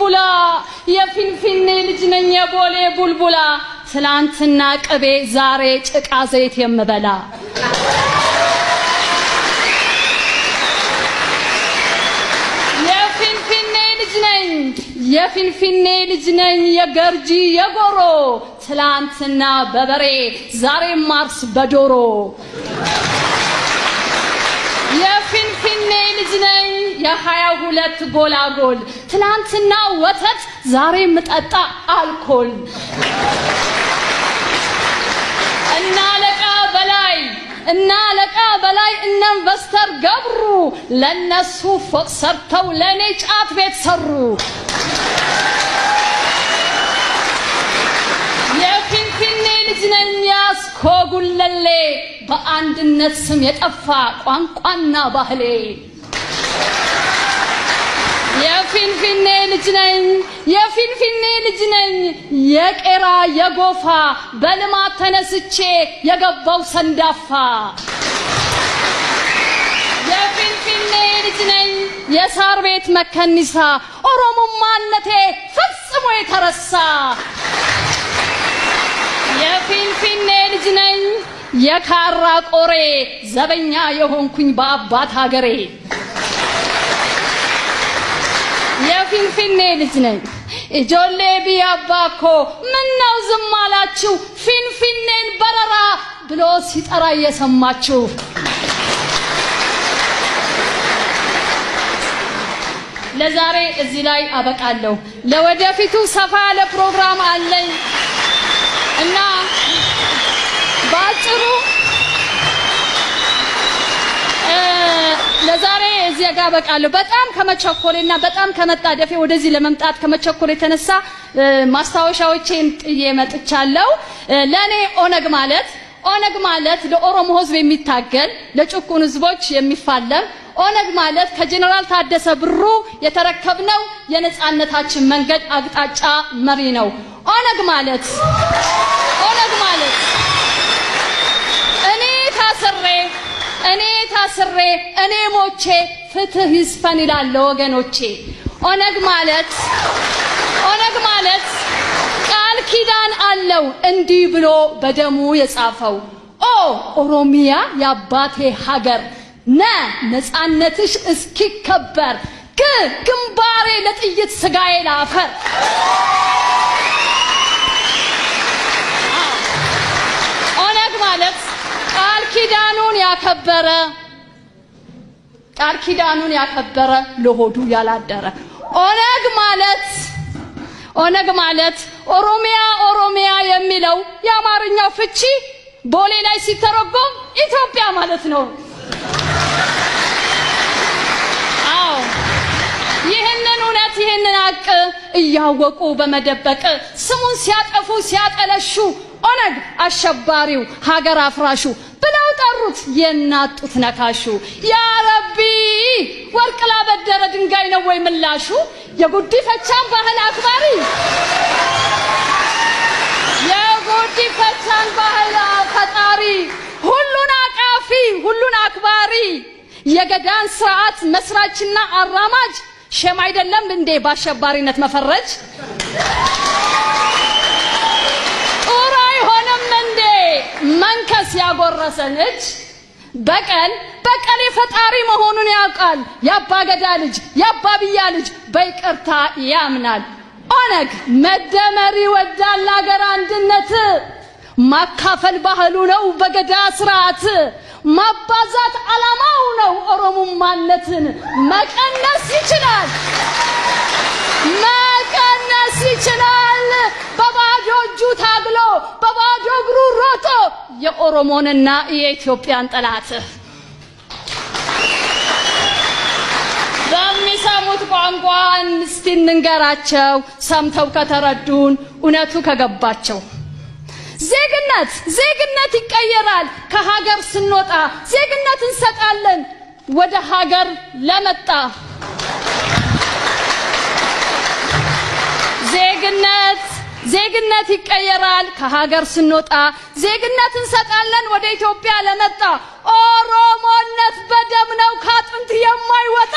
ቡልቡላ የፊንፊኔ ልጅ ነኝ የቦሌ ቡልቡላ ትላንትና ቅቤ ዛሬ ጭቃ ዘይት የምበላ የፊንፊኔ ልጅ ነኝ የገርጂ የጎሮ ትላንትና በበሬ ዛሬ ማርስ በዶሮ የፊንፊኔ ልጅ ነኝ የ22 ጎላጎል ትላንትና ወተት ዛሬ ምጠጣ አልኮል እና ለቃ በላይ ኢንቨስተር ገብሩ ለነሱ ፎቅ ሰርተው ለኔ ጫት ቤት ሰሩ የፊንፊኔ ልጅ ነኝ ያስኮጉለሌ በአንድነት ስም የጠፋ ቋንቋና ባህሌ የፊንፊኔ ልጅ ነኝ የቄራ የጎፋ በልማት ተነስቼ የገባው ሰንዳፋ የፊንፊኔ ልጅ ነኝ የሳር ቤት መከኒሳ ኦሮሞማነቴ ፈጽሞ የተረሳ የፊንፊኔ ልጅ ነኝ የካራ ቆሬ ዘበኛ የሆንኩኝ በአባት ሀገሬ የፊንፊኔ ልጅ ነኝ ኢጆሌ ቢያባኮ ምነው ዝም አላችሁ ፊንፊኔን በረራ ብሎ ሲጠራ እየሰማችሁ ለዛሬ እዚህ ላይ አበቃለሁ ለወደፊቱ ሰፋ ያለ ፕሮግራም አለኝ እና ባጭሩ ለዛሬ እዚህ ጋር በቃለሁ በጣም ከመቸኮልና በጣም ከመጣደፌ ወደዚህ ለመምጣት ከመቸኮል የተነሳ ማስታወሻዎቼን ጥዬ መጥቻለሁ ለኔ ኦነግ ማለት ለኦሮሞ ህዝብ የሚታገል ለጭቁን ህዝቦች የሚፋለም ኦነግ ማለት ከጀነራል ታደሰ ብሩ የተረከብነው የነጻነታችን መንገድ አቅጣጫ መሪ ነው ኦነግ ማለት እኔ ሞቼ ፍትህ ይስፈን ይላል ወገኖቼ ኦነግ ማለት ቃል ኪዳን አለው እንዲህ ብሎ በደሙ የጻፈው ኦሮሚያ ያባቴ ሀገር ነጻነትሽ እስኪከበር ግንባሬ ለጥይት ስጋዬ ላፈር ኦነግ ማለት ቃል ኪዳኑን ያከበረ ለሆዱ ያላደረ ኦነግ ማለት ኦሮሚያ የሚለው የአማርኛው ፍቺ ቦሌ ላይ ሲተረጎም ኢትዮጵያ ማለት ነው ይህንን አቅ እያወቁ በመደበቅ ስሙን ሲያጠፉ ሲያጠለሹ ኦነግ አሸባሪው ሀገር አፍራሹ ብለው ጠሩት የናጡት ነካሹ ያ ረቢ ወርቅ ላበደረ ድንጋይ ነው ወይ ምላሹ የጉዲፈቻን ባህል አክባሪ ፈጣሪ ሁሉን አክባሪ የገዳን ስርዓት መስራችና አራማጅ ሸም አይደለም እንዴ በአሸባሪነት መፈረጅ ኡራይ ሆነም እንዴ መንከስ ያጎረሰን እጅ በቀል የፈጣሪ መሆኑን ያውቃል ያባገዳ ልጅ ያባብያ ልጅ በይቅርታ ያምናል ኦነግ መደመሪ ወዳል ሀገር አንድነት ማካፈል ባህሉ ነው በገዳ ስርዓት ማባዛት አላማው ነው ኦሮሞማነትን መቀነስ ይችላል በባዶ እጁ ታግሎ በባዶ እግሩ ሮጦ የኦሮሞንና የኢትዮጵያን ጠላት በሚሰሙት ቋንቋ እስቲ እንንገራቸው ሰምተው ከተረዱን እውነቱ ከገባቸው ዜግነት ይቀየራል ከሀገር ስንወጣ ዜግነት እንሰጣለን ወደ ሀገር ለመጣ ዜግነት ይቀየራል ከሀገር ስንወጣ ዜግነት እንሰጣለን ወደ ኢትዮጵያ ለመጣ ኦሮሞነት በደም ነው ካጥንት የማይወጣ